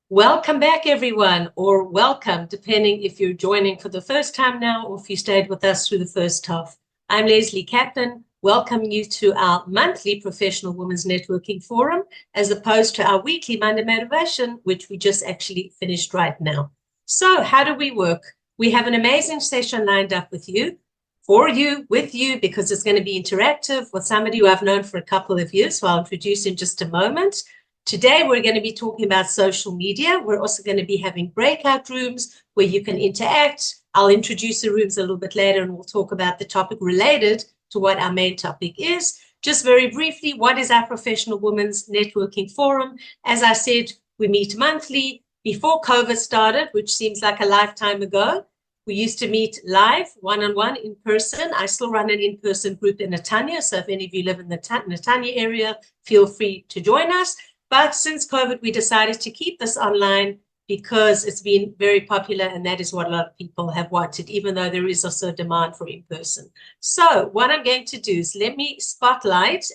Welcome back, everyone, or welcome, depending if you're joining for the first time now or if you stayed with us through the first half. I'm Lesley Kaplan, welcoming you to our monthly Professional Women's Networking Forum, as opposed to our weekly Monday Motivation, which we just actually finished right now. So how do we work? We have an amazing session lined up with you, for you, with you, because it's going to be interactive with somebody who I've known for a couple of years, who I'll introduce in just a moment. Today, we're going to be talking about social media. We're also going to be having breakout rooms where you can interact. I'll introduce the rooms a little bit later, and we'll talk about the topic related to what our main topic is. Just very briefly, what is our Professional Women's Networking Forum? As I said, we meet monthly. Before COVID started, which seems like a lifetime ago, we used to meet live, one-on-one, in person. I still run an in-person group in Netanya, so if any of you live in the Netanya area, feel free to join us. But since COVID, we decided to keep this online because it's been very popular, and that is what a lot of people have wanted, even though there is also demand for in-person. So what I'm going to do is let me co-spotlight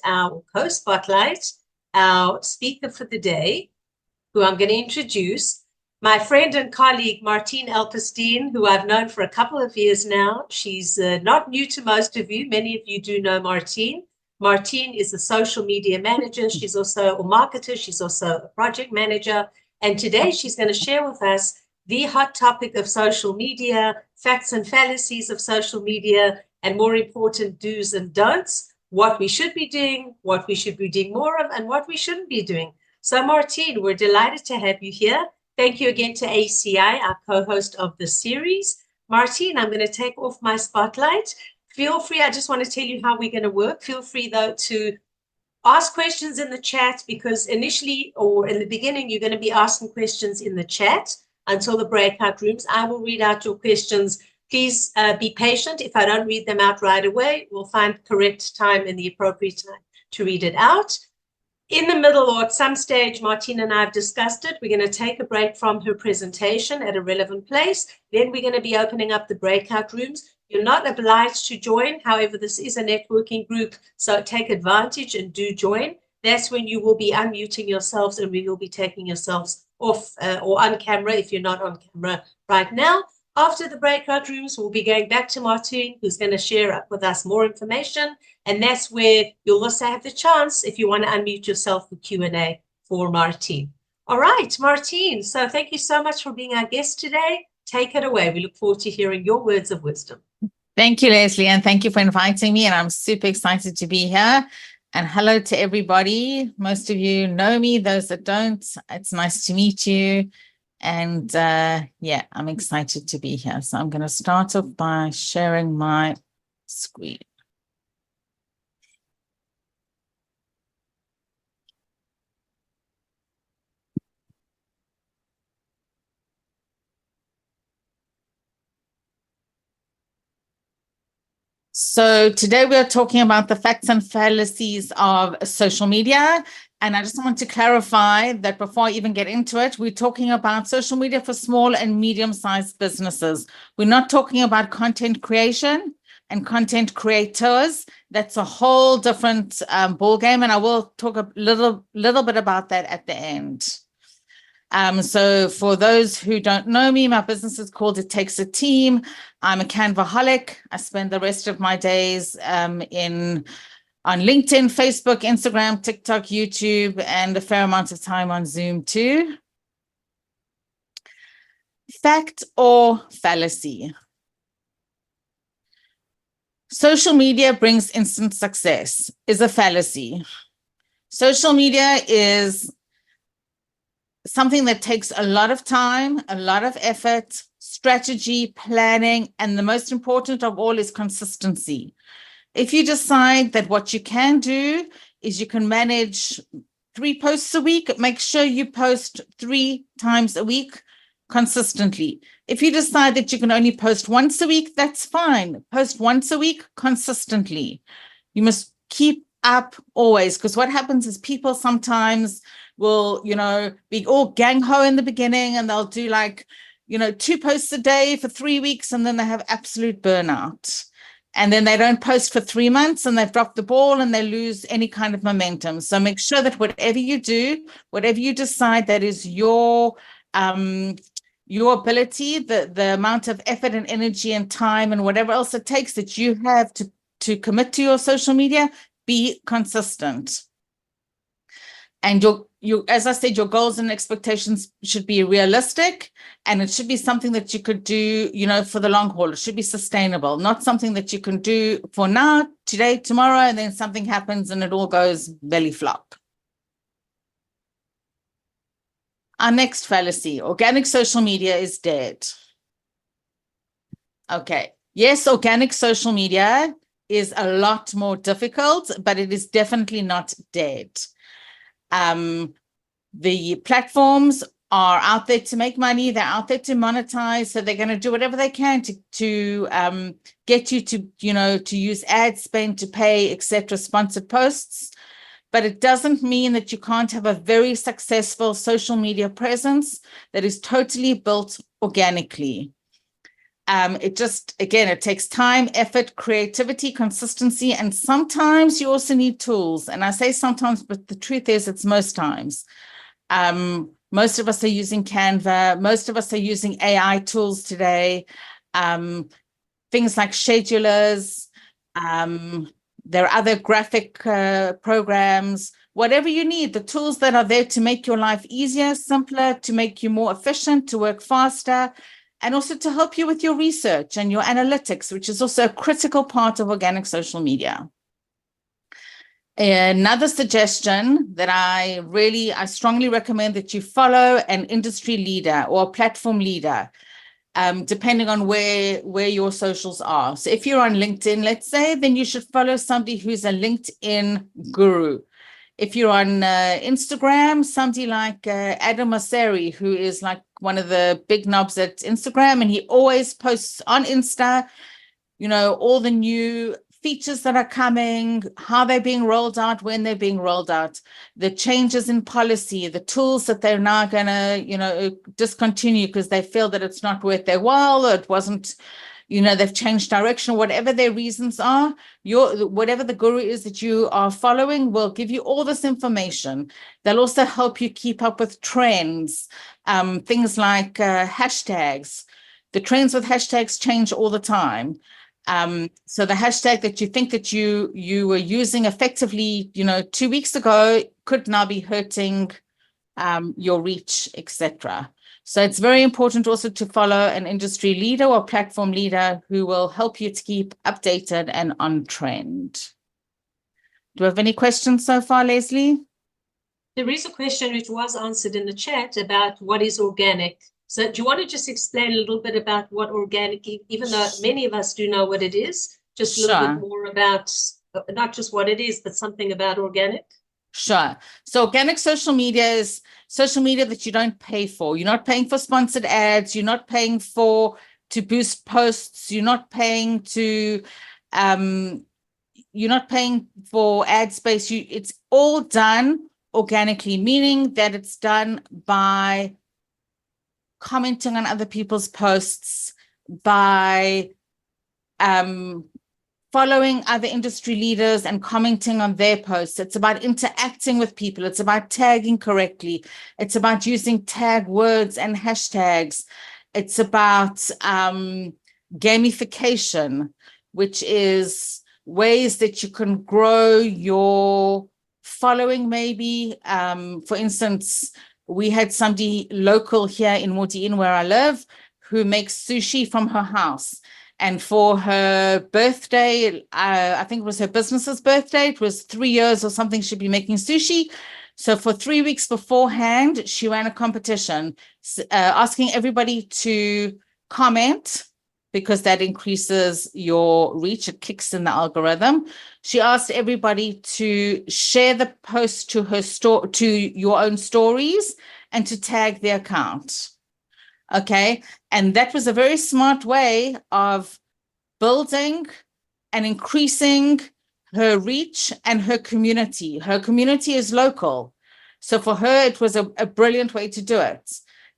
our speaker for the day, who I'm going to introduce, my friend and colleague, Martine Alperstein, who I've known for a couple of years now. She's not new to most of you. Many of you do know Martine. Martine is a social media manager. She's also a marketer. She's also a project manager. And today she's going to share with us the hot topic of social media, facts and fallacies of social media, and more important, do's and don'ts, what we should be doing, what we should be doing more of, and what we shouldn't be doing. So Martine, we're delighted to have you here. Thank you again to ACI, our co-host of the series. Martine, I'm going to take off my spotlight. Feel free, I just want to tell you how we're going to work. Feel free, though, to ask questions in the chat, because initially or in the beginning, you're going to be asking questions in the chat until the breakout rooms. I will read out your questions. Please be patient. If I don't read them out right away, we'll find correct time and the appropriate time to read it out. In the middle or at some stage, Martine and I have discussed it. We're going to take a break from her presentation at a relevant place. Then we're going to be opening up the breakout rooms. You're not obliged to join. However, this is a networking group, so take advantage and do join. That's when you will be unmuting yourselves, and we will be taking yourselves off or on camera if you're not on camera right now. After the breakout rooms, we'll be going back to Martine, who's going to share up with us more information. And that's where you'll also have the chance, if you want to unmute yourself, for Q&A for Martine. All right, Martine, so thank you so much for being our guest today. Take it away. We look forward to hearing your words of wisdom. Thank you, Lesley, and thank you for inviting me, and I'm super excited to be here. And hello to everybody. Most of you know me, those that don't, it's nice to meet you. And yeah, I'm excited to be here. So I'm going to start off by sharing my screen. So today we are talking about the facts and fallacies of social media. And I just want to clarify that before I even get into it, we're talking about social media for small and medium-sized businesses. We're not talking about content creation and content creators. That's a whole different ballgame, and I will talk a little bit about that at the end. So for those who don't know me, my business is called It Takes a Team. I'm a Canvaholic. I spend the rest of my days on LinkedIn, Facebook, Instagram, TikTok, YouTube, and a fair amount of time on Zoom too. Fact or fallacy? Social media brings instant success is a fallacy. Social media is something that takes a lot of time, a lot of effort, strategy, planning, and the most important of all is consistency. If you decide that what you can do is you can manage 3 posts a week, make sure you post 3 times a week consistently. If you decide that you can only post once a week, that's fine. Post once a week consistently. You must keep up always, because what happens is people sometimes will, be all gang-ho in the beginning, and they'll do 2 posts a day for 3 weeks, and then they have absolute burnout. And then they don't post for 3 months, and they've dropped the ball, and they lose any kind of momentum. So make sure that whatever you do, whatever you decide that is your your ability, the amount of effort and energy and time and whatever else it takes that you have to commit to your social media, be consistent. And as I said, your goals and expectations should be realistic, and it should be something that you could do, for the long haul. It should be sustainable, not something that you can do for now, today, tomorrow, and then something happens and it all goes belly flop. Our next fallacy: organic social media is dead. Okay. Yes, organic social media is a lot more difficult, but it is definitely not dead. The platforms are out there to make money. They're out there to monetize. So they're going to do whatever they can to get you to use ad spend, to pay, etc., sponsored posts. But it doesn't mean that you can't have a very successful social media presence that is totally built organically. It takes time, effort, creativity, consistency, and sometimes you also need tools. And I say sometimes, but the truth is it's most times. Most of us are using Canva. Most of us are using AI tools today. Things like schedulers. There are other graphic programs, whatever you need, the tools that are there to make your life easier, simpler, to make you more efficient, to work faster, and also to help you with your research and your analytics, which is also a critical part of organic social media. Another suggestion that I strongly recommend that you follow an industry leader or a platform leader, depending on where your socials are. So if you're on LinkedIn, let's say, then you should follow somebody who's a LinkedIn guru. If you're on Instagram, somebody like Adam Mosseri, who is like one of the big knobs at Instagram, and he always posts on Insta, all the new features that are coming, how they're being rolled out, when they're being rolled out, the changes in policy, the tools that they're now going to, discontinue because they feel that it's not worth their while, or it wasn't, they've changed direction, whatever their reasons are. Whatever the guru is that you are following will give you all this information. They'll also help you keep up with trends, things like hashtags. The trends with hashtags change all the time. So the hashtag that you think that you were using effectively, 2 weeks ago could now be hurting your reach, etc. So it's very important also to follow an industry leader or platform leader who will help you to keep updated and on trend. Do you have any questions so far, Lesley? There is a question which was answered in the chat about what is organic. So do you want to just explain a little bit about what organic, even though many of us do know what it is, just a little bit more about not just what it is, but something about organic? Sure. So organic social media is social media that you don't pay for. You're not paying for sponsored ads. You're not paying to boost posts. You're not paying for ad space. It's all done organically, meaning that it's done by commenting on other people's posts, by following other industry leaders and commenting on their posts. It's about interacting with people. It's about tagging correctly. It's about using tag words and hashtags. It's about gamification, which is ways that you can grow your following, maybe. For instance, we had somebody local here in Modi'in, where I live, who makes sushi from her house. And for her birthday, I think it was her business's birthday, it was 3 years or something, she'd be making sushi. So for 3 weeks beforehand, she ran a competition asking everybody to comment, because that increases your reach. It kicks in the algorithm. She asked everybody to share the post to her to your own stories and to tag the account. Okay. And that was a very smart way of building and increasing her reach and her community. Her community is local. So for her, it was a brilliant way to do it.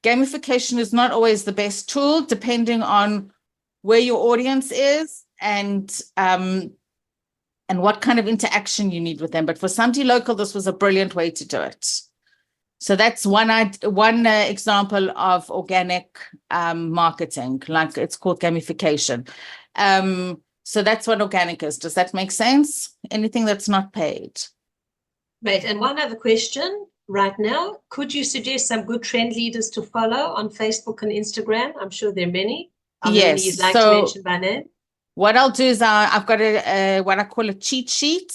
Gamification is not always the best tool, depending on where your audience is and what kind of interaction you need with them. But for somebody local, this was a brilliant way to do it. So that's one example of organic marketing, like it's called gamification. So that's what organic is. Does that make sense? Anything that's not paid. Right. And one other question right now. Could you suggest some good trend leaders to follow on Facebook and Instagram? I'm sure there are many. Are there any you'd like to mention by name? What I'll do is I've got what I call a cheat sheet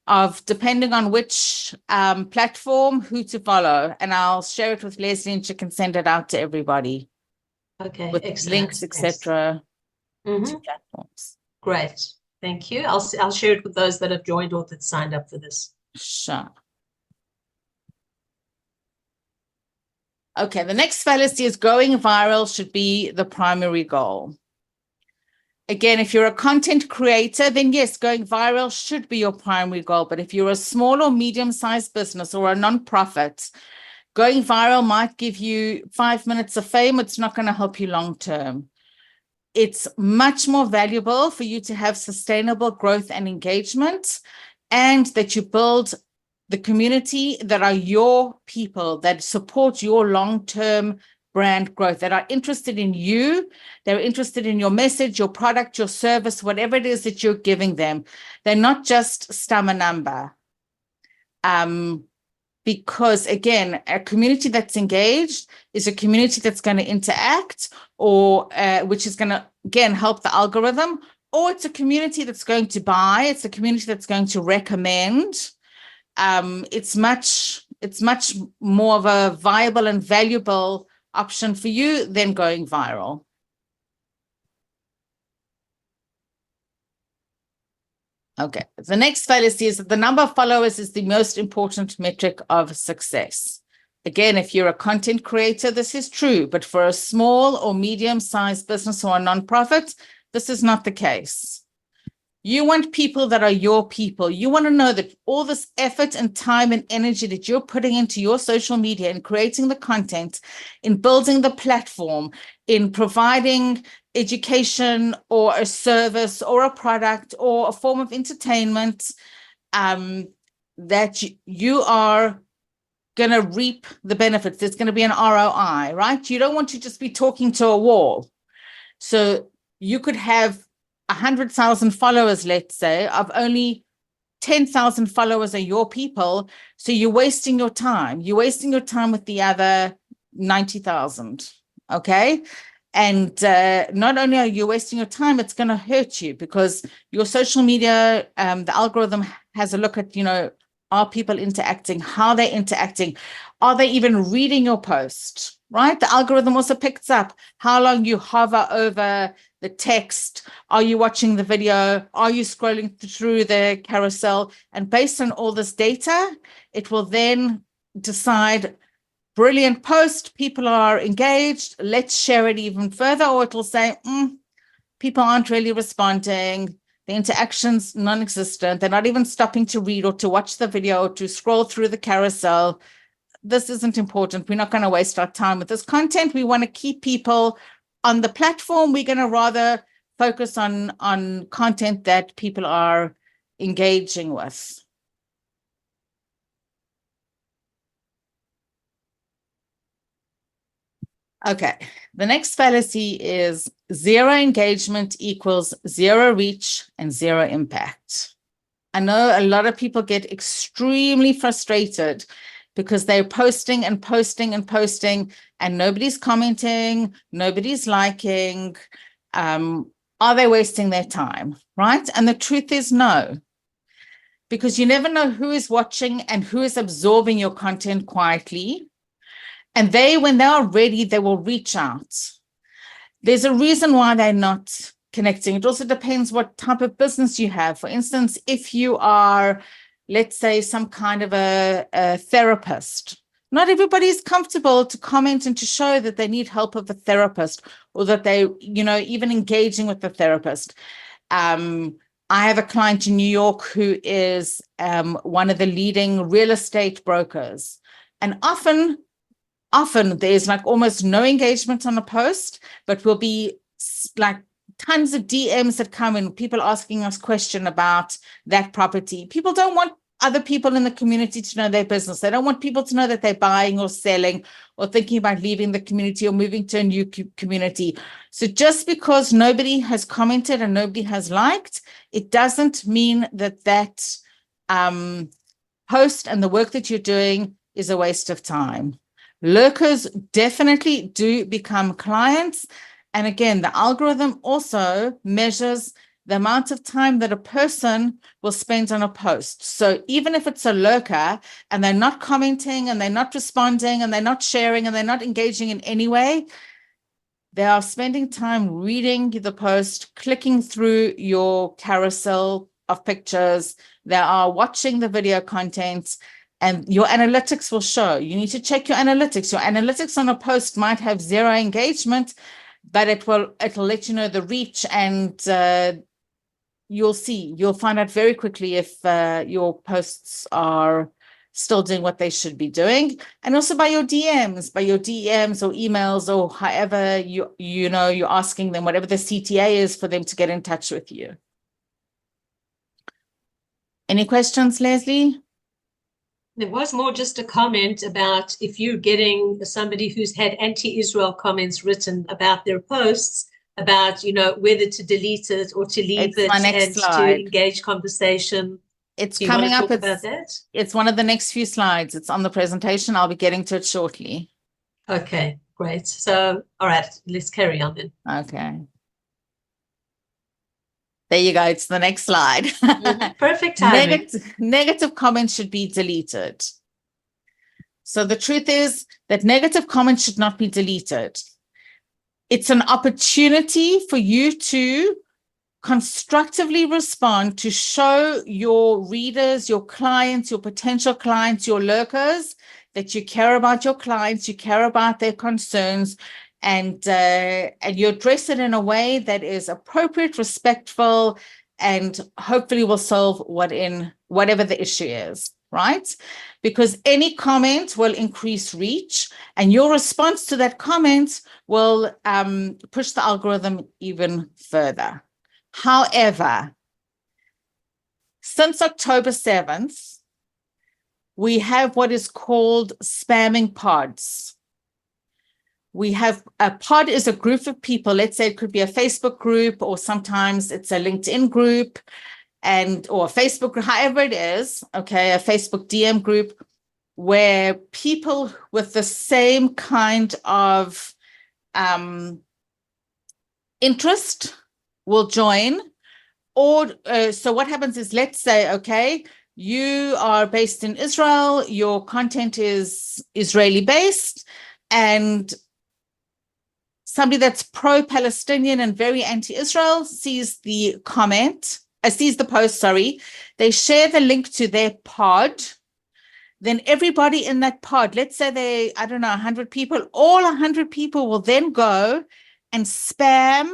of, depending on which platform, who to follow. And I'll share it with Lesley and she can send it out to everybody. Okay, with excellent. Links, etc. To platforms. Great. Thank you. I'll share it with those that have joined or that signed up for this. Sure. Okay, the next fallacy is going viral should be the primary goal. Again, if you're a content creator, then yes, going viral should be your primary goal. But if you're a small or medium-sized business or a nonprofit, going viral might give you 5 minutes of fame. It's not going to help you long-term. It's much more valuable for you to have sustainable growth and engagement, and that you build the community that are your people, that support your long-term brand growth, that are interested in you, they're interested in your message, your product, your service, whatever it is that you're giving them. They're not just stammer number. Because again, a community that's engaged is a community that's going to interact, or which is going to, again, help the algorithm, or it's a community that's going to buy, it's a community that's going to recommend. It's much more of a viable and valuable option for you than going viral. Okay, the next fallacy is that the number of followers is the most important metric of success. Again, if you're a content creator, this is true, but for a small or medium-sized business or a nonprofit, this is not the case. You want people that are your people. You want to know that all this effort and time and energy that you're putting into your social media and creating the content, in building the platform, in providing education or a service or a product or a form of entertainment, that you are going to reap the benefits. There's going to be an ROI, right? You don't want to just be talking to a wall. So you could have 100,000 followers, let's say, of only 10,000 followers are your people. So you're wasting your time. You're wasting your time with the other 90,000. Okay. And not only are you wasting your time, it's going to hurt you, because your social media, the algorithm has a look at, are people interacting? How they're interacting? Are they even reading your post? Right? The algorithm also picks up how long you hover over the text. Are you watching the video? Are you scrolling through the carousel? And based on all this data, it will then decide, brilliant post, people are engaged, let's share it even further. Or it will say, people aren't really responding. The interaction's non-existent. They're not even stopping to read or to watch the video or to scroll through the carousel. This isn't important. We're not going to waste our time with this content. We want to keep people on the platform. We're going to rather focus on content that people are engaging with. Okay, the next fallacy is zero engagement equals zero reach and zero impact. I know a lot of people get extremely frustrated because they're posting and posting and posting and nobody's commenting, nobody's liking. Are they wasting their time, right? And the truth is no, because you never know who is watching and who is absorbing your content quietly. And when they are ready, they will reach out. There's a reason why they're not connecting. It also depends what type of business you have. For instance, if you are, let's say, some kind of a therapist, not everybody is comfortable to comment and to show that they need help of a therapist, or that they, even engaging with the therapist. I have a client in New York who is one of the leading real estate brokers. And often there's like almost no engagement on a post, but will be like tons of DMs that come in, people asking us questions about that property. People don't want other people in the community to know their business. They don't want people to know that they're buying or selling or thinking about leaving the community or moving to a new community. So just because nobody has commented and nobody has liked, it doesn't mean that that post and the work that you're doing is a waste of time. Lurkers definitely do become clients. And again, the algorithm also measures the amount of time that a person will spend on a post. So even if it's a lurker and they're not commenting and they're not responding and they're not sharing and they're not engaging in any way, they are spending time reading the post, clicking through your carousel of pictures. They are watching the video content, and your analytics will show. You need to check your analytics. Your analytics on a post might have 0 engagement, but it'll let you know the reach, and you'll find out very quickly if your posts are still doing what they should be doing. And also by your DMs or emails, or however you're asking them, whatever the CTA is for them to get in touch with you. Any questions, Lesley? There was more just a comment about if you're getting somebody who's had anti-Israel comments written about their posts, about, whether to delete it or to leave it and to engage conversation. It's coming up. About that? It's one of the next few slides. It's on the presentation. I'll be getting to it shortly. Okay, great. So, all right, let's carry on then. Okay. There you go. It's the next slide. Perfect timing. Negative comments should be deleted. So the truth is that negative comments should not be deleted. It's an opportunity for you to constructively respond, to show your readers, your clients, your potential clients, your lurkers, that you care about your clients, you care about their concerns, and you address it in a way that is appropriate, respectful, and hopefully will solve whatever the issue is, right? Because any comment will increase reach, and your response to that comment will push the algorithm even further. However, since October 7th, we have what is called spamming pods. We have a pod is a group of people. Let's say it could be a Facebook group, or sometimes it's a LinkedIn group, or a Facebook group, however it is, okay, a Facebook DM group, where people with the same kind of interest will join. Or so what happens is, let's say, okay, you are based in Israel, your content is Israeli based, and somebody that's pro-Palestinian and very anti-Israel sees the post, they share the link to their pod. Then everybody in that pod, let's say 100 people, all 100 people will then go and spam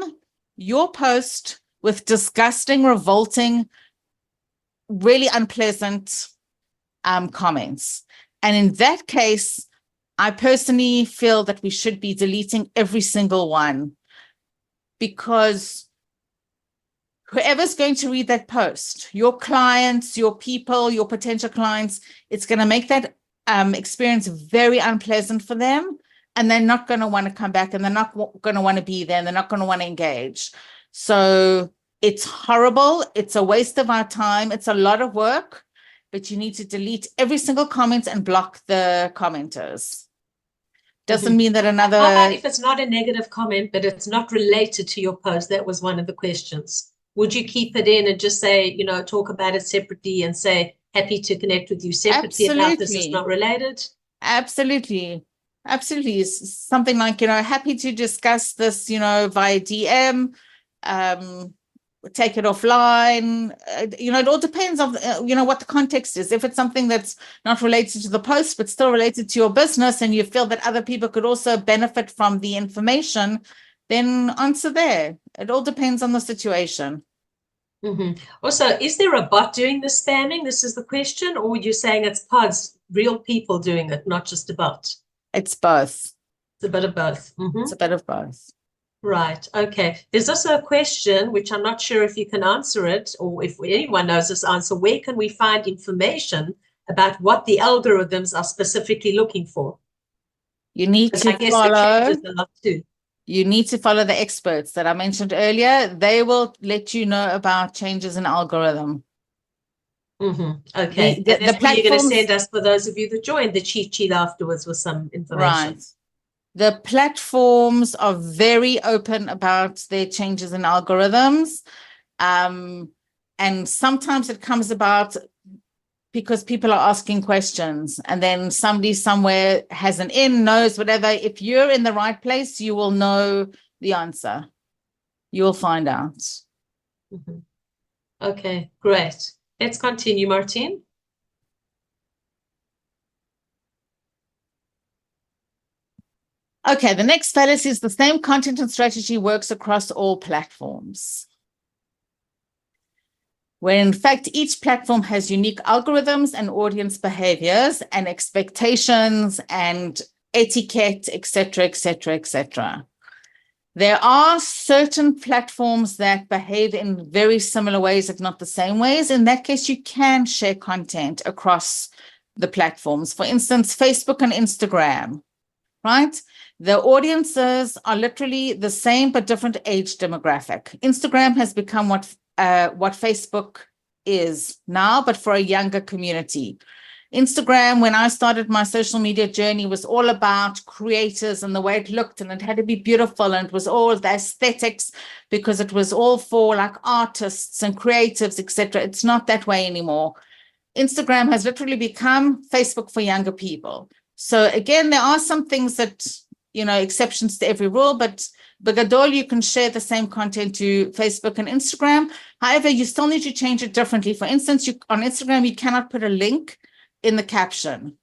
your post with disgusting, revolting, really unpleasant comments. And in that case, I personally feel that we should be deleting every single one, because whoever's going to read that post, your clients, your people, your potential clients, it's going to make that experience very unpleasant for them, and they're not going to want to come back, and they're not going to want to be there, and they're not going to want to engage. So it's horrible. It's a waste of our time. It's a lot of work, but you need to delete every single comment and block the commenters. Doesn't mean that another... How about if it's not a negative comment, but it's not related to your post? That was one of the questions. Would you keep it in and just say, talk about it separately and say, happy to connect with you separately about this is not related? Absolutely. Absolutely. Something like, happy to discuss this, via DM, take it offline. It all depends on, what the context is. If it's something that's not related to the post, but still related to your business, and you feel that other people could also benefit from the information, then answer there. It all depends on the situation. Also, is there a bot doing the spamming? This is the question, or you're saying it's pods, real people doing it, not just a bot? It's both. It's a bit of both. It's a bit of both. Right. Okay. There's also a question, which I'm not sure if you can answer it or if anyone knows this answer. Where can we find information about what the algorithms are specifically looking for? You need Because to I guess it follow. changes a lot too. You need to follow the experts that I mentioned earlier. They will let you know about changes in algorithm. Okay. The And that's what you're going to platforms, send us for those of you that joined the cheat sheet afterwards with some information. right. The platforms are very open about their changes in algorithms. And sometimes it comes about because people are asking questions, and then somebody somewhere has an in, knows, whatever. If you're in the right place, you will know the answer. You will find out. Okay, great. Let's continue, Martine. Okay, the next fallacy is the same content and strategy works across all platforms, where in fact each platform has unique algorithms and audience behaviors and expectations and etiquette, etc., etc., etc. There are certain platforms that behave in very similar ways, if not the same ways. In that case, you can share content across the platforms. For instance, Facebook and Instagram, right? The audiences are literally the same but different age demographic. Instagram has become what Facebook is now, but for a younger community. Instagram, when I started my social media journey, was all about creators and the way it looked, and it had to be beautiful, and it was all the aesthetics because it was all for like artists and creatives, etc. It's not that way anymore. Instagram has literally become Facebook for younger people. So again, there are some things that, exceptions to every rule, but Bagadol, you can share the same content to Facebook and Instagram. However, you still need to change it differently. For instance, on Instagram, you cannot put a link in the caption.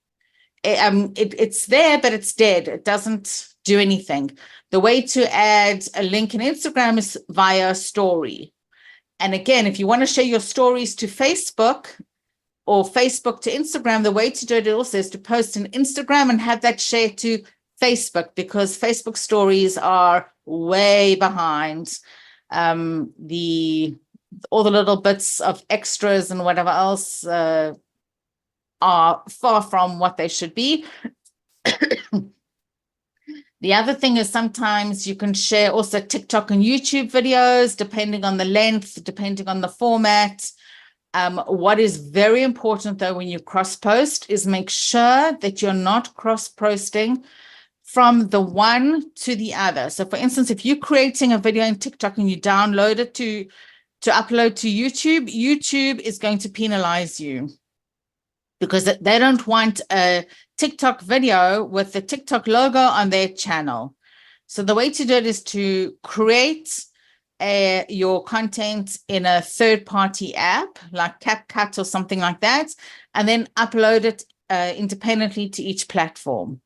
It's there, but it's dead. It doesn't do anything. The way to add a link in Instagram is via story. And again, if you want to share your stories to Facebook or Facebook to Instagram, the way to do it also is to post in Instagram and have that shared to Facebook, because Facebook stories are way behind all the little bits of extras and whatever else are far from what they should be. The other thing is sometimes you can share also TikTok and YouTube videos, depending on the length, depending on the format. What is very important, though, when you cross-post is make sure that you're not cross-posting from the one to the other. So, for instance, if you're creating a video in TikTok and you download it to upload to YouTube, YouTube is going to penalize you because they don't want a TikTok video with the TikTok logo on their channel. So the way to do it is to create your content in a third-party app like CapCut or something like that, and then upload it independently to each platform.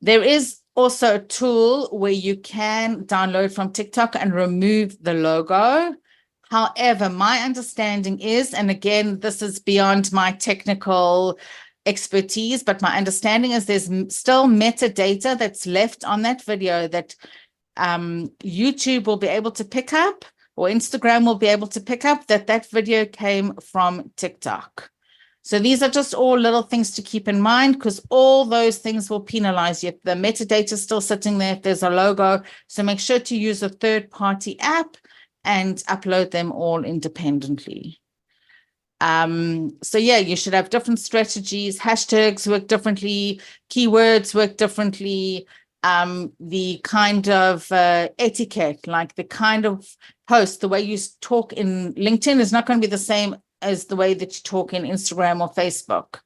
There is also a tool where you can download from TikTok and remove the logo. However, my understanding is, and again, this is beyond my technical expertise, but my understanding is there's still metadata that's left on that video that YouTube will be able to pick up, or Instagram will be able to pick up that video came from TikTok. So these are just all little things to keep in mind, because all those things will penalize you. If the metadata is still sitting there, if there's a logo, so make sure to use a third-party app and upload them all independently. So yeah, you should have different strategies. Hashtags work differently, keywords work differently. The kind of etiquette, like the kind of post, the way you talk in LinkedIn is not going to be the same as the way that you talk in Instagram or Facebook.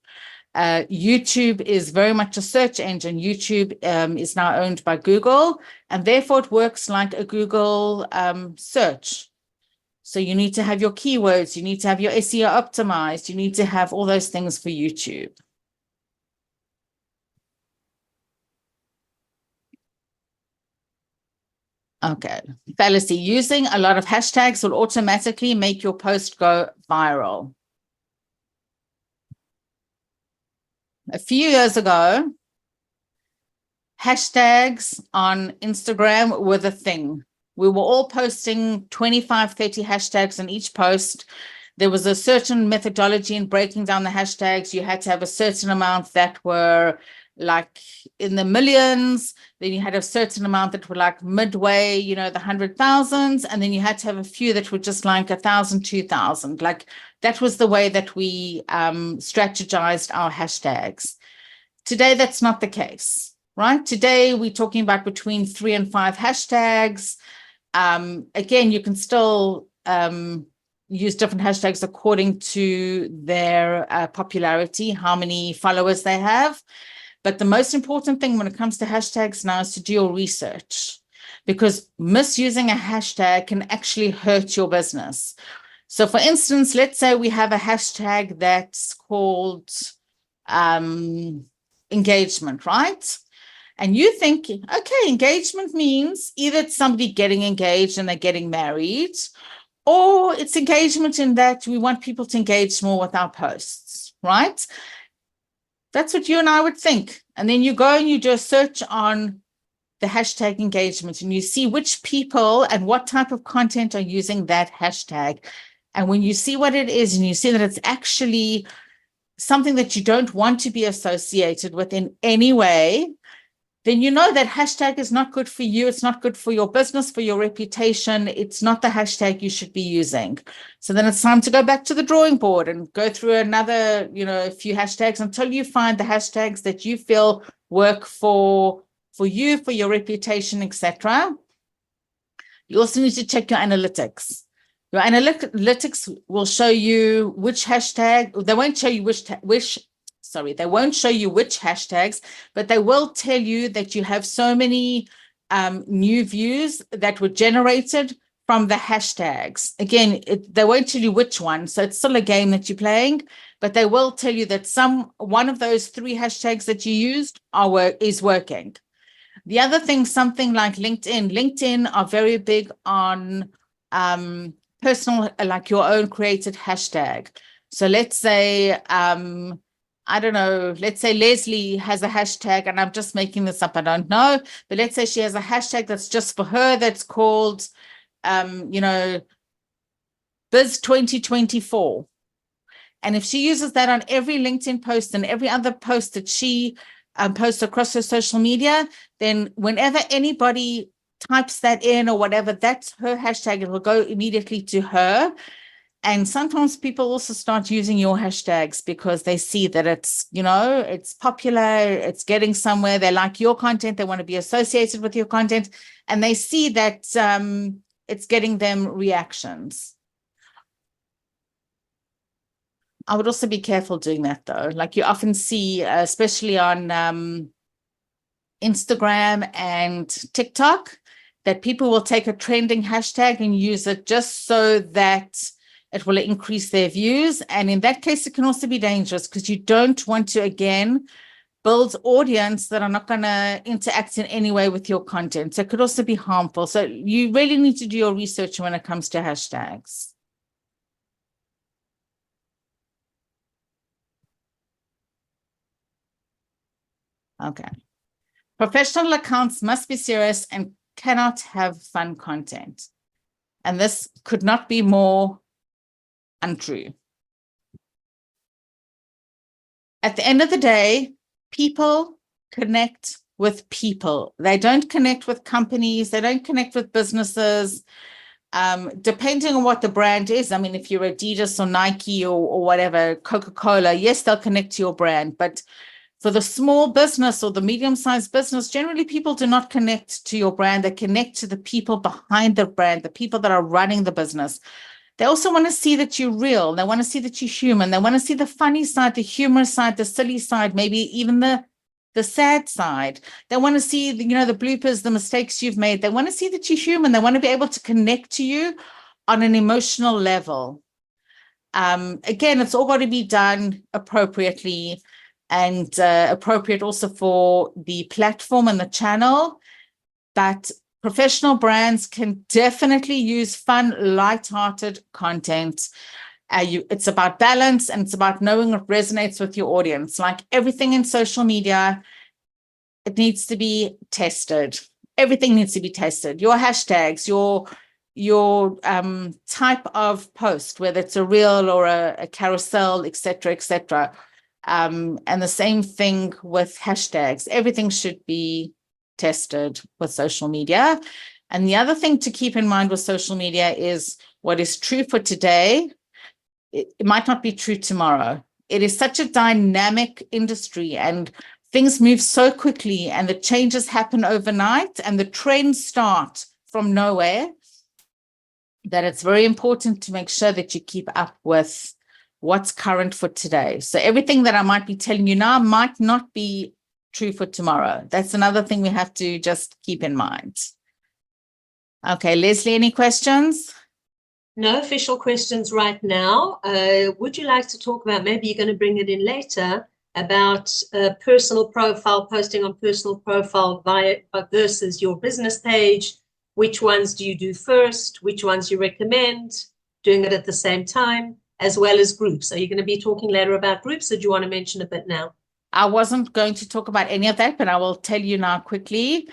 YouTube is very much a search engine. YouTube is now owned by Google, and therefore it works like a Google search. So you need to have your keywords, you need to have your SEO optimized, you need to have all those things for YouTube. Okay, fallacy. Using a lot of hashtags will automatically make your post go viral. A few years ago, hashtags on Instagram were the thing. We were all posting 25, 30 hashtags in each post. There was a certain methodology in breaking down the hashtags. You had to have a certain amount that were like in the millions. Then you had a certain amount that were like midway, you know, the 100,000s. And then you had to have a few that were just like 1,000, 2,000. Like that was the way that we strategized our hashtags. Today, that's not the case, right? Today, we're talking about between 3 and 5 hashtags. Again, you can still use different hashtags according to their popularity, how many followers they have. But the most important thing when it comes to hashtags now is to do your research, because misusing a hashtag can actually hurt your business. So for instance, let's say we have a hashtag that's called engagement, right? And you think, okay, engagement means either it's somebody getting engaged and they're getting married, or it's engagement in that we want people to engage more with our posts, right? That's what you and I would think. And then you go and you do a search on the hashtag engagement and you see which people and what type of content are using that hashtag. And when you see what it is and you see that it's actually something that you don't want to be associated with in any way, then you know that hashtag is not good for you. It's not good for your business, for your reputation. It's not the hashtag you should be using. So then it's time to go back to the drawing board and go through another, you know, a few hashtags until you find the hashtags that you feel work for you, for your reputation, etc. You also need to check your analytics. Your analytics will show you which hashtag, they won't show you they won't show you which hashtags, but they will tell you that you have so many new views that were generated from the hashtags. Again, they won't tell you which one, so it's still a game that you're playing, but they will tell you that one of those 3 hashtags that you used is working. The other thing, something like LinkedIn are very big on personal, like your own created hashtag. So let's say, I don't know, let's say Lesley has a hashtag, and I'm just making this up, I don't know, but let's say she has a hashtag that's just for her that's called, you know, Biz 2024. And if she uses that on every LinkedIn post and every other post that she posts across her social media, then whenever anybody types that in or whatever, that's her hashtag. It will go immediately to her. And sometimes people also start using your hashtags because they see that it's, you know, it's popular, it's getting somewhere. They like your content. They want to be associated with your content. And they see that it's getting them reactions. I would also be careful doing that, though. Like you often see, especially on Instagram and TikTok, that people will take a trending hashtag and use it just so that it will increase their views. And in that case, it can also be dangerous because you don't want to, again, build audience that are not going to interact in any way with your content. So it could also be harmful. So you really need to do your research when it comes to hashtags. Okay. Professional accounts must be serious and cannot have fun content. And this could not be more untrue. At the end of the day, people connect with people. They don't connect with companies. They don't connect with businesses. Depending on what the brand is. I mean, if you're Adidas or Nike or whatever, Coca-Cola, yes, they'll connect to your brand. But for the small business or the medium-sized business, generally people do not connect to your brand. They connect to the people behind the brand, the people that are running the business. They also want to see that you're real. They want to see that you're human. They want to see the funny side, the humorous side, the silly side, maybe even the sad side. They want to see, you know, the bloopers, the mistakes you've made. They want to see that you're human. They want to be able to connect to you on an emotional level. Again, it's all got to be done appropriately and appropriate also for the platform and the channel. But professional brands can definitely use fun, light-hearted content. It's about balance and it's about knowing what resonates with your audience. Like everything in social media, it needs to be tested. Everything needs to be tested. Your hashtags, your type of post, whether it's a reel or a carousel, etc., etc. And the same thing with hashtags. Everything should be tested with social media. And the other thing to keep in mind with social media is what is true for today, it might not be true tomorrow. It is such a dynamic industry and things move so quickly and the changes happen overnight and the trends start from nowhere, that it's very important to make sure that you keep up with what's current for today. So everything that I might be telling you now might not be true for tomorrow. That's another thing we have to just keep in mind. Okay, Lesley, any questions? No official questions right now. Would you like to talk about, maybe you're going to bring it in later, about personal profile, posting on personal profile versus your business page? Which ones do you do first? Which ones you recommend? Doing it at the same time, as well as groups. Are you going to be talking later about groups, or do you want to mention a bit now? I wasn't going to talk about any of that, but I will tell you now quickly.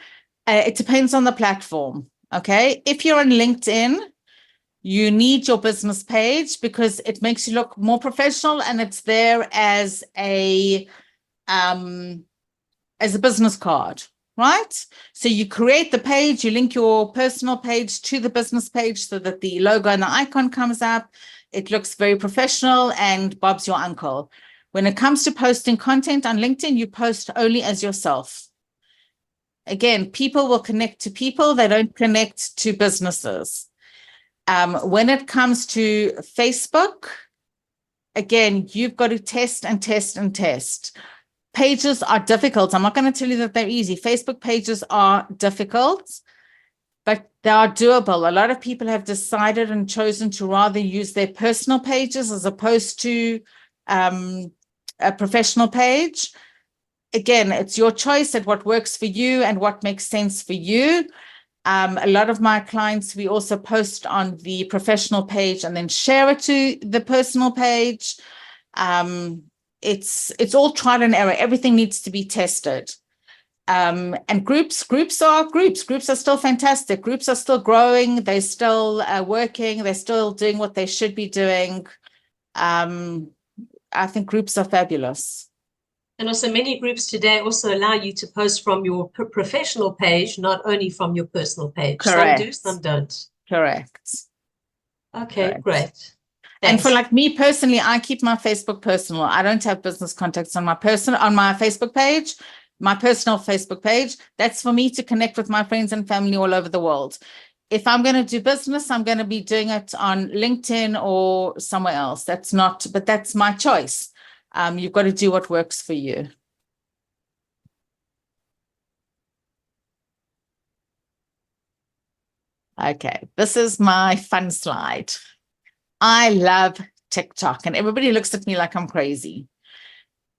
It depends on the platform, okay? If you're on LinkedIn, you need your business page because it makes you look more professional and it's there as a business card, right? So you create the page, you link your personal page to the business page so that the logo and the icon comes up. It looks very professional and Bob's your uncle. When it comes to posting content on LinkedIn, you post only as yourself. Again, people will connect to people. They don't connect to businesses. When it comes to Facebook, again, you've got to test and test and test. Pages are difficult. I'm not going to tell you that they're easy. Facebook pages are difficult, but they are doable. A lot of people have decided and chosen to rather use their personal pages as opposed to a professional page. Again, it's your choice at what works for you and what makes sense for you. A lot of my clients, we also post on the professional page and then share it to the personal page. It's all trial and error. Everything needs to be tested. And groups are still fantastic. Groups are still growing. They're still working. They're still doing what they should be doing. I think groups are fabulous. And also many groups today also allow you to post from your professional page, not only from your personal page. Correct. Some do, some don't. Correct. Okay, Correct. Great. Thanks. And for like me personally, I keep my Facebook personal. I don't have business contacts on my Facebook page, my personal Facebook page. That's for me to connect with my friends and family all over the world. If I'm going to do business, I'm going to be doing it on LinkedIn or somewhere else. That's my choice. You've got to do what works for you. Okay, this is my fun slide. I love TikTok, and everybody looks at me like I'm crazy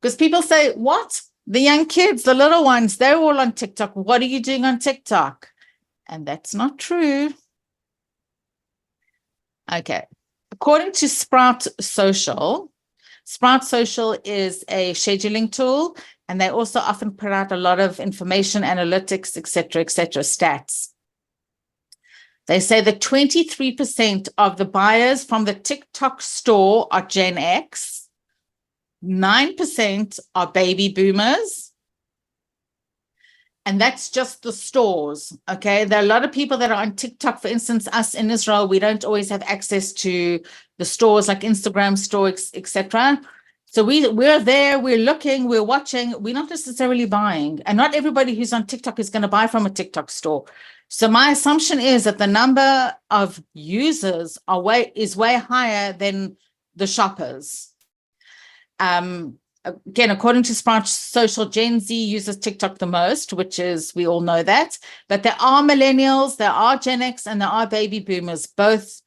because people say, what? The young kids, the little ones, they're all on TikTok. What are you doing on TikTok? And that's not true. Okay, according to Sprout Social is a scheduling tool, and they also often put out a lot of information, analytics, et cetera, stats. They say that 23% of the buyers from the TikTok store are Gen X, 9% are baby boomers, and that's just the stores, okay? There are a lot of people that are on TikTok. For instance, us in Israel, we don't always have access to the stores like Instagram store, etc. So we're there, we're looking, we're watching, we're not necessarily buying. And not everybody who's on TikTok is going to buy from a TikTok store. So my assumption is that the number of users is way higher than the shoppers. Again, according to Sprout Social, Gen Z uses TikTok the most, which is, we all know that. But there are millennials, there are Gen X, and there are baby boomers, both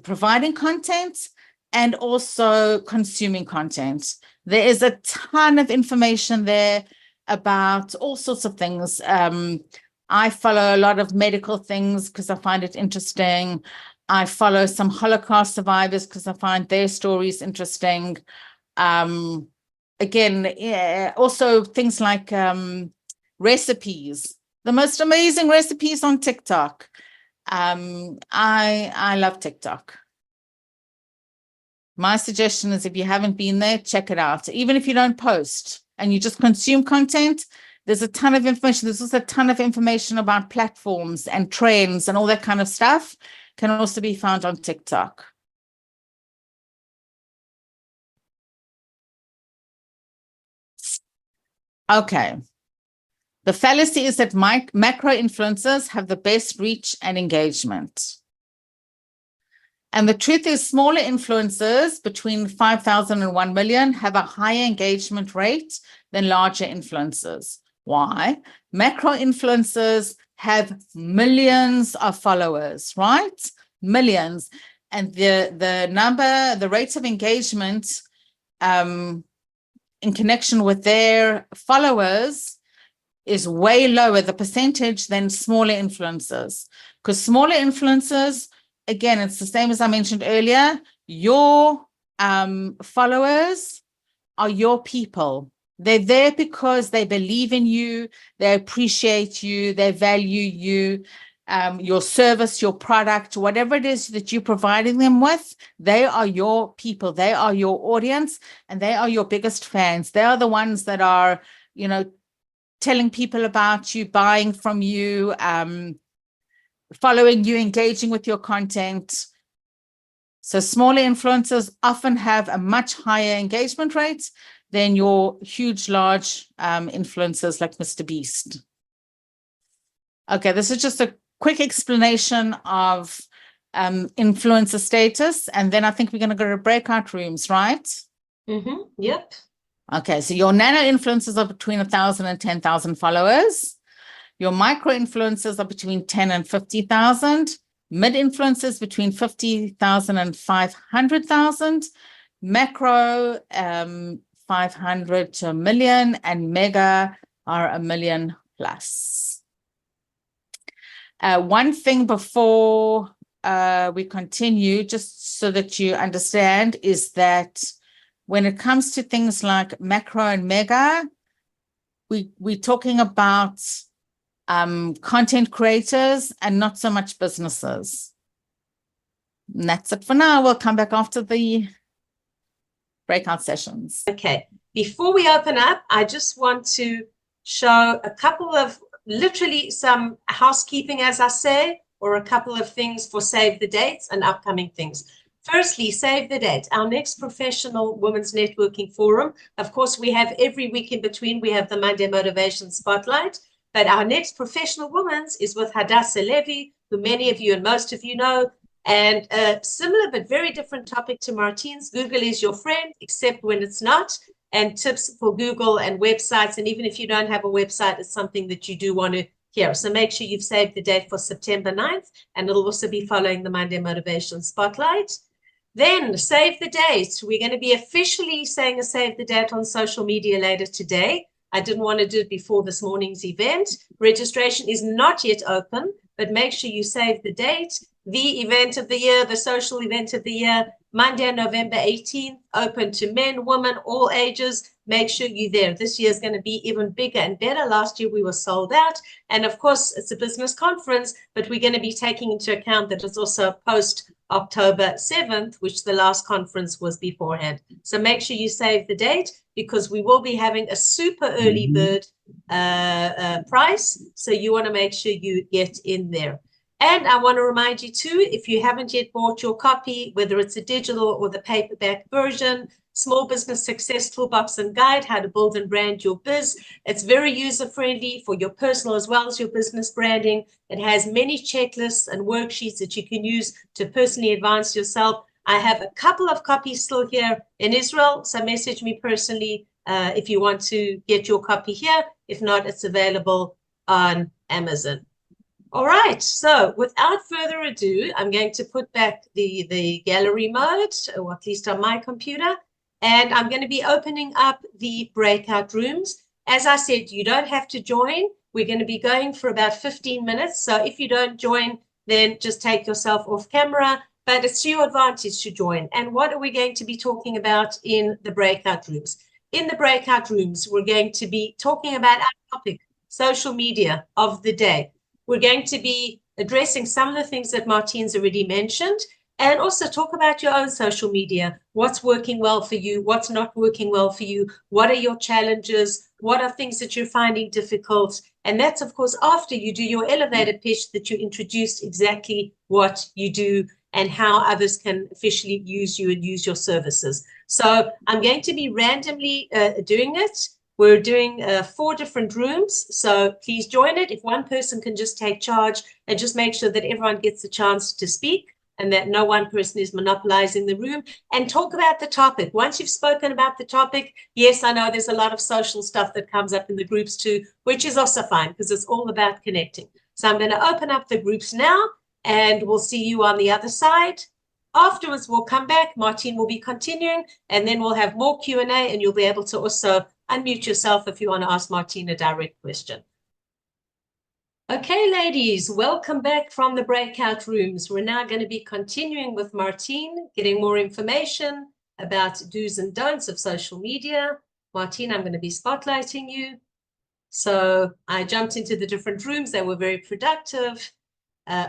providing content and also consuming content. There is a ton of information there about all sorts of things. I follow a lot of medical things because I find it interesting. I follow some Holocaust survivors because I find their stories interesting. Again, also things like recipes, the most amazing recipes on TikTok. I love TikTok. My suggestion is if you haven't been there, check it out. Even if you don't post and you just consume content, there's a ton of information. There's also a ton of information about platforms and trends and all that kind of stuff can also be found on TikTok. Okay. The fallacy is that macro influencers have the best reach and engagement. And the truth is smaller influencers between 5,000 and 1 million have a higher engagement rate than larger influencers. Why? Macro influencers have millions of followers, right? Millions. And the rates of engagement in connection with their followers is way lower, the percentage, than smaller influencers. Because smaller influencers, again, it's the same as I mentioned earlier, your followers are your people. They're there because they believe in you, they appreciate you, they value you, your service, your product, whatever it is that you're providing them with, they are your people, they are your audience, and they are your biggest fans. They are the ones that are, you know, telling people about you, buying from you, following you, engaging with your content. So smaller influencers often have a much higher engagement rate than your huge, large influencers like Mr. Beast. Okay, this is just a quick explanation of influencer status. And then I think we're going to go to breakout rooms, right? Mm-hmm. Yep. Okay, so your nano influencers are between 1,000 and 10,000 followers. Your micro influencers are between 10 and 50,000. Mid influencers between 50,000 and 500,000. Macro 500 to 1 million, and mega are 1 million plus. One thing before we continue, just so that you understand, is that when it comes to things like macro and mega, we're talking about content creators and not so much businesses. And that's it for now. We'll come back after the breakout sessions. Okay. Before we open up, I just want to show a couple of literally some housekeeping, as I say, or a couple of things for save the dates and upcoming things. Firstly, save the date. Our next professional women's networking forum. Of course, we have every week in between, we have the Monday Motivation Spotlight. But our next professional women's is with Hadassah Levy, who many of you and most of you know. And a similar but very different topic to Martine's. Google is your friend, except when it's not. And tips for Google and websites. And even if you don't have a website, it's something that you do want to hear. So make sure you've saved the date for September 9th. And it'll also be following the Monday Motivation Spotlight. Then save the date. We're going to be officially saying a save the date on social media later today. I didn't want to do it before this morning's event. Registration is not yet open, but make sure you save the date. The event of the year, the social event of the year, Monday, November 18th, open to men, women, all ages. Make sure you're there. This year is going to be even bigger and better. Last year we were sold out. And of course, it's a business conference, but we're going to be taking into account that it's also post October 7th, which the last conference was beforehand. So make sure you save the date, because we will be having a super early bird price. So you want to make sure you get in there. And I want to remind you too, if you haven't yet bought your copy, whether it's a digital or the paperback version, Small Business Success Toolbox and Guide, How to Build and Brand Your Biz. It's very user-friendly for your personal as well as your business branding. It has many checklists and worksheets that you can use to personally advance yourself. I have a couple of copies still here in Israel, so message me personally if you want to get your copy here. If not, it's available on Amazon. All right, so without further ado, I'm going to put back the gallery mode, or at least on my computer, and I'm going to be opening up the breakout rooms. As I said, you don't have to join. We're going to be going for about 15 minutes. So if you don't join, then just take yourself off camera, but it's to your advantage to join. And what are we going to be talking about in the breakout rooms? In the breakout rooms, we're going to be talking about our topic, social media of the day. We're going to be addressing some of the things that Martine's already mentioned, and also talk about your own social media. What's working well for you? What's not working well for you? What are your challenges? What are things that you're finding difficult? And that's, of course, after you do your elevator pitch, that you introduce exactly what you do and how others can officially use you and use your services. So I'm going to be randomly doing it. We're doing 4 different rooms, so please join it. If one person can just take charge and just make sure that everyone gets the chance to speak, and that no one person is monopolizing the room, and talk about the topic. Once you've spoken about the topic, yes, I know there's a lot of social stuff that comes up in the groups too, which is also fine because it's all about connecting. So I'm going to open up the groups now, and we'll see you on the other side. Afterwards, we'll come back. Martine will be continuing, and then we'll have more Q&A, and you'll be able to also unmute yourself if you want to ask Martine a direct question. Okay, ladies, welcome back from the breakout rooms. We're now going to be continuing with Martine, getting more information about do's and don'ts of social media. Martine, I'm going to be spotlighting you. So I jumped into the different rooms. They were very productive.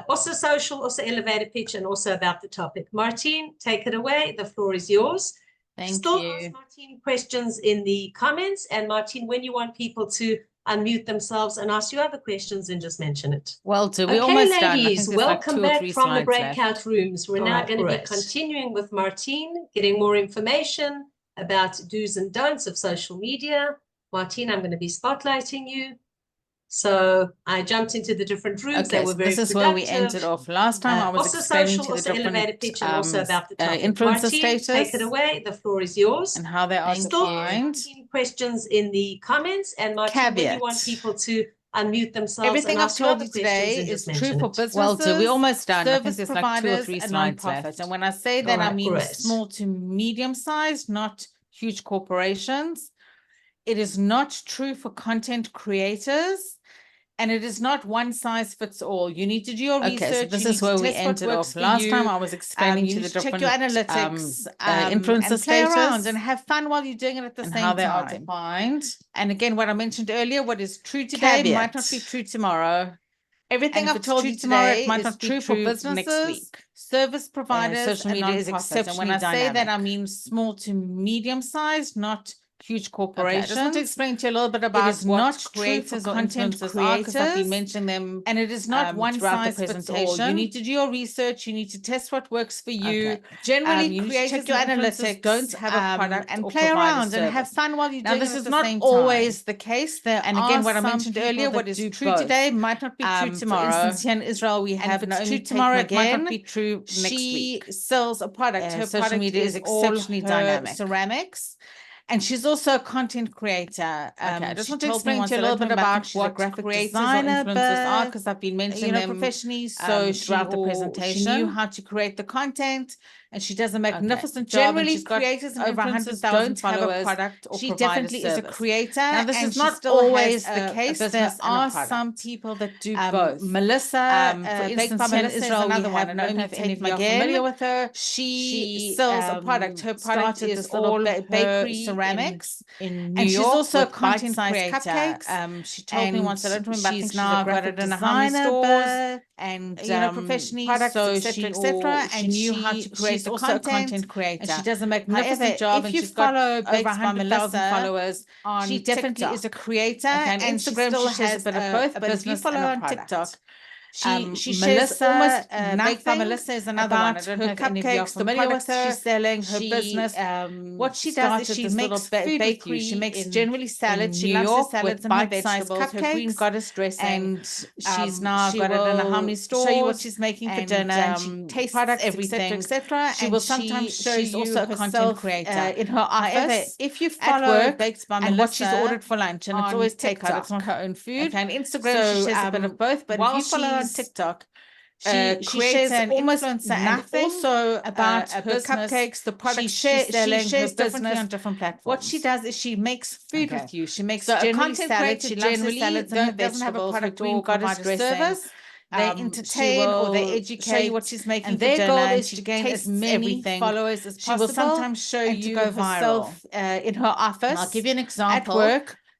Also social, also elevator pitch, and also about the topic. Martine, take it away. The floor is yours. Thank Still you. ask Martine questions in the comments. And Martine, when you want people to unmute themselves and ask you other questions, and just mention it. Well, we're Okay, almost done. I think ladies, there's like welcome 2 or back 3 from the slides breakout left. rooms. We're now going to be Great. continuing with Martine, getting more information about do's and don'ts of social media. Martine, I'm going to be spotlighting you. So I jumped into the different rooms. Okay, They were so very this is productive. where we ended off last time. I was Also explaining social, to the also different elevator pitch, and also about the topic. influencer Martine, status, take it away. The floor is yours. and how they are Still defined. asking questions in the comments, and Martine, when you want Caveat. people to unmute themselves. Everything and I've ask you told other you questions today and is just true mention for it. businesses. Well, we're almost done. I think Service there's like 2 or providers 3 and slides nonprofits. left. And when I say that, I Alright, mean great. small to medium sized, not huge corporations. It is not true for content creators. And it is not one size fits all. You need to do your research. Okay, so this you is need where to we test what ended works off. for Last you. time I was explaining You to need the to check different your analytics, influencer and play status around and have fun while you're doing it at the and same how they are time. defined. And again, what I mentioned earlier, what is true today might not be Caveat. true tomorrow. Everything And if I've it's told you true tomorrow, today it might is not be true for true next businesses, week. service providers, Social and media is nonprofits. And when I exceptionally say that, I dynamic. mean small to medium sized, not huge Okay, corporations. I just want to explain to you a little bit It about is what not true for creators or content influencers are, because I've been creators, mentioning them and it is not one throughout the size fits all. You presentation. need to do your research. You need to test what works for you. Okay. Generally, You need to creators check your and influencers analytics, don't have a product and or play provide a around and have service. fun while you're Now, doing this it at is the not same always time. the case. There And are again, what I some mentioned people earlier, that what is do true both. today might not be true For tomorrow. instance, here in Israel, we And have if it's true Naomi tomorrow, it might Taken not be again. true next She week. sells a product. Her Social product media is is all exceptionally her dynamic. ceramics. And she's also a content creator. Okay, I just she want to told me explain once to you a I little don't bit remember, I about think she's a what graphic creators or designer, influencers are, but because I've been mentioning them professionally. So throughout the she presentation. knew how to create the content, and she does a magnificent job. Generally, And she's got creators and over influencers 100,000 don't have a followers. product or She provide a definitely is a service. creator. Now, this and is she not still always has the a case. There business and a are product. some people that do both. Melissa, For Baked instance, by here in Melissa Israel, is we another have one. I don't know Naomi if any of Taken you are again. familiar with her. She sells a product. Her product started is this little all bakery ceramics in New and she's York also a with content bite-sized creator. cupcakes. She told me and once, I don't remember, I think she's she's a now got graphic it in how many designer, stores and professionally. products, So etc., she etc. she And knew how to create she's the also a content, content creator, and she does a magnificent However, job. if And you she's got follow over Baked by 100,000 Melissa followers on she definitely TikTok. is a creator. Okay, on and Instagram, she still she shares has a bit of both, a but if you business follow and her a on product. TikTok, she shares Melissa, almost Baked by nothing Melissa is another one. I about don't her know if any of you are cupcakes, the familiar with products her. she's selling, her She, business. What she does is started she this little makes food bakery with you. She makes in- generally salads. in She New loves York her salads with and her bite-sized vegetables, her green cupcakes, goddess dressing. and She's now she got it in how many will stores. show you what she's making for dinner, and she tastes tastes products, everything, etc. She will sometimes show she's you also a content herself, creator in her office. However, if you at follow work, Baked by and what she's Melissa ordered for lunch, and it's on always takeout. TikTok, It's not her own food. okay, on Instagram, So, she shares a bit of both. But if while you follow her on she's, TikTok, she she shares creates an almost influencer nothing and also about her business. cupcakes, the products She she's selling, shares her differently business on different platforms. What she does is she makes food Okay. with you. She makes So a generally content salads. creator She loves her generally salads and her doesn't have a vegetables, her product green or goddess provide a dressing. service. They She entertain or they will educate. show you what she's making and for their dinner, goal and is she to gain as tastes many everything. followers as She will possible. sometimes show and you to go herself viral. in her office. And I'll give you an example. At work,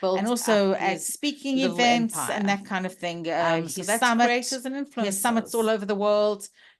built and also up at his speaking little events empire. and that kind of thing. He So has that's great. creators and He has summits all influencers. over the world.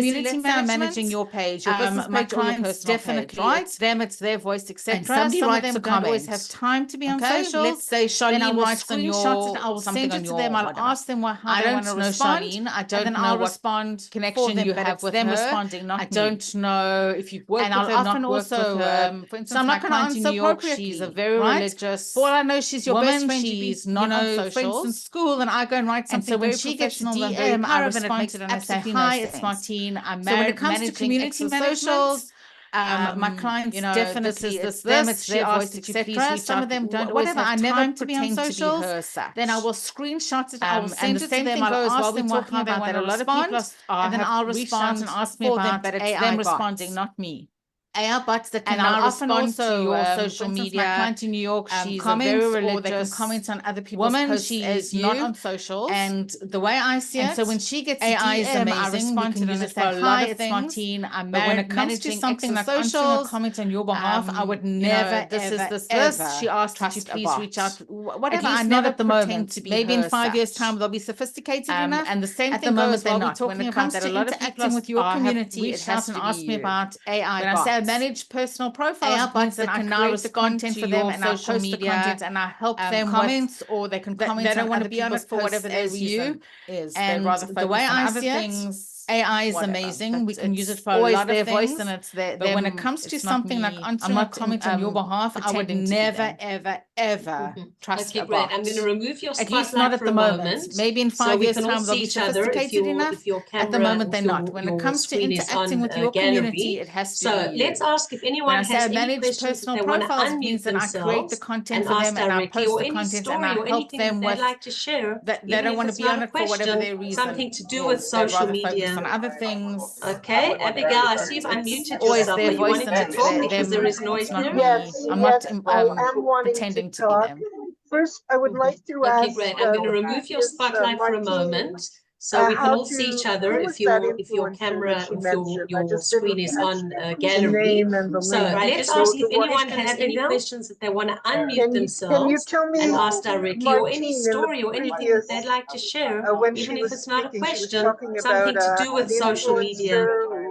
community let's say I'm managing management, your page, your business my page, or your clients personal definitely, page, right? it's them, it's their voice, etc. And somebody Some of writes them a don't always have comment. time to be on Okay, socials. let's say Then I Charlene will writes on screenshot it. your I will something send it on to your them. I'll whatever. ask them how I they want don't to know respond. Charlene. I And don't then know I'll what respond for connection them, you but have it's with them her. responding, not I me. don't know if you've worked And with I'll her, often not worked with also, her. for So instance, I'm my not going to client in answer New York, appropriately. she's a very right? religious For all I know, she's your woman. best friend. She's You've been, not on friends since socials. school, and I go and write And something so when very she gets a professional and very DM, I proud of, and it respond makes to it and I say, absolutely no hi, sense. it's Martine. I'm So when it married, comes to managing community X management, socials. My clients you know, definitely, this is it's them, it's she their asked, voice, could you please etc. reach Some out? of them don't always Whatever, I have never time to pretend be on to be socials. her such. Then I will screenshot it. I will And send the it to same them. thing I'll goes ask while them we're what, talking how they about want that. to A lot of respond, people and then I'll have reached respond out and ask me for them, about but it's AI them bots. responding, not me. AI bots that can And I'll now often respond also, to your for social instance, media. my client in New York, she's a Comments, very or they can religious comment on other people's woman. posts She's as not you. on socials. And the way I see And it, so when she gets AI is DM, I amazing. You respond can to them use and it say, for a lot hi, of it's things. Martine. I'm But when it comes to managing something X like on answering a socials, comment on your behalf, I would you know, never, this ever, is ever She asked, could you trust a please bot. reach out? At Whatever, least I not never at the pretend moment. to be Maybe in her 5 years' such. time they'll be sophisticated enough. And the same At the thing moment, goes they're while we're not. talking When it about comes that. to A lot of interacting people with your have community, it reached has out to and be asked me you. about AI When bots. I say I manage personal profiles, AI it means bots that that I can now create the respond content to for your them, and I social post the media content and I help them comments, or they can comment they don't on want other to be on people's it for whatever posts their as you. reason is. They And rather the way focus on I other see it, things. AI is Whatever. amazing. We But can use it it's for a always lot their of voice things. and it's their But when it them, comes to it's not something like me. answering a comment on your behalf, I would pretending to be never, them. ever, ever trust Okay, a great. bot. I'm going to remove your At least not spotlight at for the a moment. moment. Maybe in So 5 we years' can all time they'll see be each other sophisticated enough. if your camera, At the moment, they're if not. When it your comes to screen is interacting on with your gallery. community, it has to So be you. let's ask if When anyone I say has I any manage questions that personal they want to profiles, it means unmute that I create the themselves content and for ask them and I directly, post or the any content and story I or help anything that them they'd with like to share, that. They even don't if want to it's be not on a it for whatever question, their reason. something to do with They'd social rather focus media. on other things. Okay, Abigail, I see you've unmuted Always yourself. their Are you voice wanting and to it's talk because there is them, noise it's not there? me. I'm not I am wanting pretending to be talk. them. First, I would like to Okay, ask great. I'm going to remove your spotlight for a Martine, moment so we can how all see each other who if was that your influencer camera, that she if mentioned? I your just screen didn't is catch on the gallery. name and the So link. let's So ask if what anyone has any Abigail? questions that they want to unmute Can you themselves tell me, and ask directly, or any Martine, in the story or anything that previous, they'd like to share, when she even if was it's not a speaking, she was question, talking something about to do with an social media. influencer who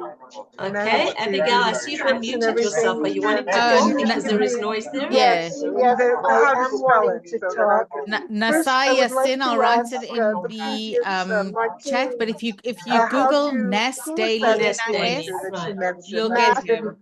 Okay, managed to Abigail, I do see you've trips and unmuted yourself. Are you wanting to talk because there is noise there? Yes, yes, I am wanting to talk. Nasai Yassin, I'll write it in the chat. But if you Google Nas Daily Nas Daily, NIS, right. you'll get him.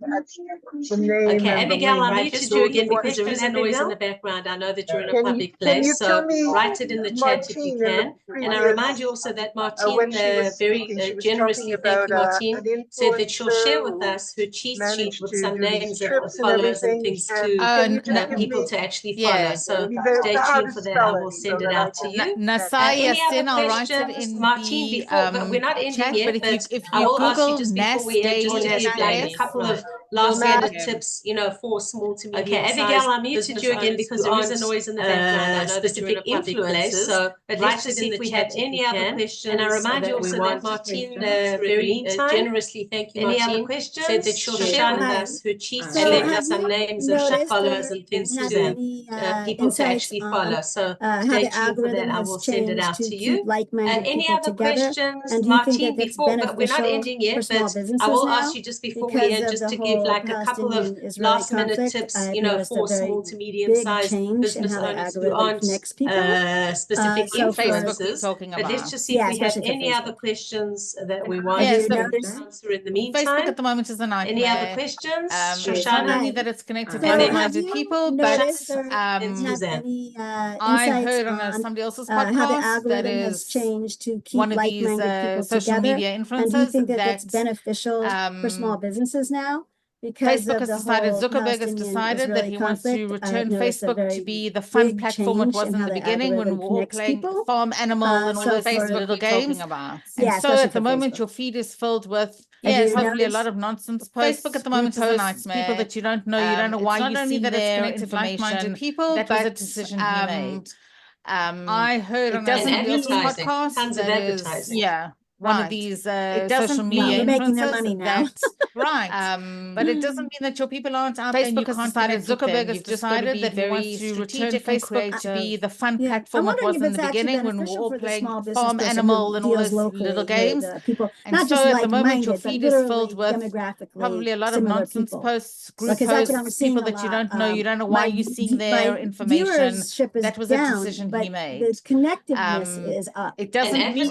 Okay, Abigail, I muted you again because there is a noise in Abigail? the background. I know that you're in a Can public you place, tell so me, write it in the chat if you Martine, in can. the And I previous, remind you also that Martine, when she was very speaking, she was generously, talking thank you, about Martine, an said that she'll share with influencer us her cheat sheet managed with to some do these names of trips and followers and everything. things And to can you just give people me to actually follow. So stay how tuned to for that. I spell will it send so it that I out to can you. Nasai Any other Yassin, I'll write it questions, in Martine, the before, but we're not ending chat. yet, But if I you will ask you Google just before Nas we end, just Daily to give like a NIS, couple of you'll last get minute him. tips, for small to medium Abigail, I muted you again because there is a noise in the background. I know that you're in a public place, so but let's just see if we have any other questions. And I remind you also that Martine very generously, thank you, Martine, any other questions, said that she'll share with us her cheat sheet with some names of followers and things to people to actually follow. So stay tuned for that. I will send it out to you. Any other questions, Martine, before, but we're not ending yet, but I will ask you just before we end, just to give like a couple of last minute tips, for small to medium sized business owners who aren't specific influencers. But let's just see if we have any other questions that we want to answer in the meantime. Facebook at the moment is a nightmare. Any other questions? It's not only that it's connected to And then like-minded people, but Suzanne. I heard on somebody else's podcast that is changed to keep one of these social media influencers. And do you think that that's beneficial for small businesses now? Because Facebook has decided, Zuckerberg has decided that he wants to return Facebook to be the fun platform it was in the beginning when we were all playing farm animal and all those little games. And so at the moment, your feed is filled with probably a lot of nonsense posts. Facebook at the moment is a nightmare. People that you don't know, you don't know why you see their information. People, that was a decision he made. I heard on somebody else's podcast tons of advertising. One of these social media influencers that but it doesn't mean that your people aren't out there. Facebook has decided, Zuckerberg has decided that he wants to return Facebook to be the fun platform it was in the beginning when we were all playing farm animal and all those little games. And so at the moment your feed is filled with probably a lot of nonsense posts, group posts, people that you don't know, you don't know why you're seeing their information. That was a decision he made. The connectiveness is up. It doesn't mean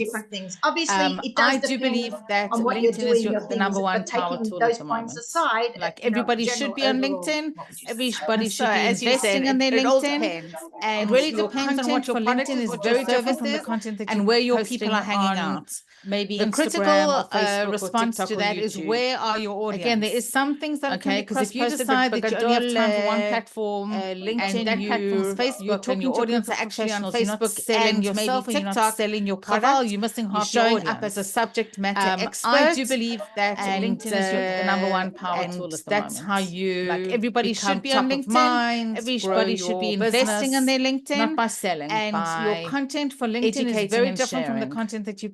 different things. Obviously, it I does do depend believe that on what you're LinkedIn doing, is your the things, number one but power taking tool at those the points moment. aside, Like you know, everybody general should be on overall, LinkedIn. what would you say? Everybody So, should be as you investing said, in their it all LinkedIn. depends. And It really your depends on content what your for product LinkedIn is, is what your very different service from the is, content that and you're where your posting people are hanging on out. maybe The Instagram critical or Facebook or response TikTok to or that is YouTube. where are your audience? Again, there is some things that can Okay, be because if you cross-posted, but decide that you only have time for one platform, LinkedIn, and that platform's you're Facebook, talking and your to a audience group are of actually on professionals, you're not Facebook selling and yourself, maybe and you're not TikTok, selling your Chaval, product, you're missing you're half your showing audience. up as a subject matter expert. I do believe that and, LinkedIn is the number one power and tool at the that's moment. how you Like everybody become should be on top of LinkedIn. mind, Everybody should be grow your investing in business, their LinkedIn. not by selling, And your by content for LinkedIn is educating very and different from the sharing. content that you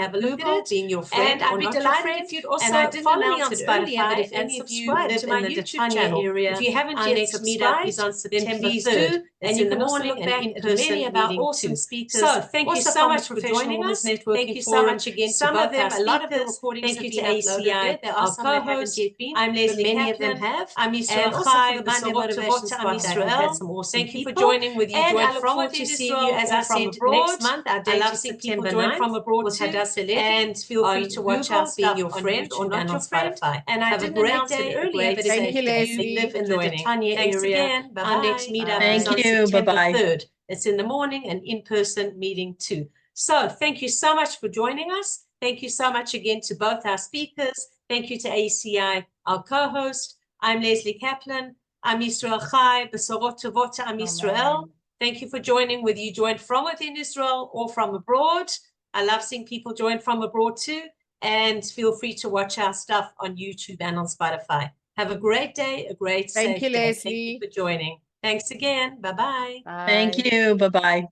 have a look Google, at it, being your friend and I'd or be not your delighted friend. if you'd also And I did follow me announce on it earlier that Spotify if and any of you subscribe live to my in the YouTube Tanya channel. area, If you haven't our yet next meetup subscribed, is on then September please 3rd. do, And you you can can also also look look back back at person many of our meeting awesome too. speakers. So thank you also so from the much for Professional joining Women's us. Networking Thank you so Forum. much again to Some of both them, our a lot of the speakers. recordings Thank have you been to uploaded there. ACI, There are our some that haven't co-host. yet been, I'm but Lesley many of them Kaplan. have. I'm Yisrael And also Chai, for the the Monday Sovot Motivation Tavot Spotlight, we've Israel. had some awesome Thank you for people. joining with you. And Join I look from forward to within see you, Israel as or I from said, abroad. next month. Our I date love is seeing people September join 9th from abroad with too. Hadassah And feel free to watch Google out Being Your stuff on Friend or YouTube Not and Your on Friend. Spotify. And I Have a didn't great announce it day, a earlier, great but if safe you day. live in the Joining. Tanya Thanks area, again. our next Bye-bye. meetup Thank is on you. September Bye-bye. 3rd. It's in the morning, an in-person meeting too. So thank you so much for joining us. Thank you so much again to both our speakers. Thank you to ACI, our co-host. I'm Lesley Kaplan. I'm Israel Chai, Besorot Tovot Am Yisrael. Thank you for joining, whether you joined from within Israel or from abroad. I love seeing people join from abroad too. And feel free to watch our stuff on YouTube and on Spotify. Have a great day, a great safe Thank you, day. Lesley. Thank you for joining. Thanks again. Bye-bye. Bye. Thank you. Bye-bye.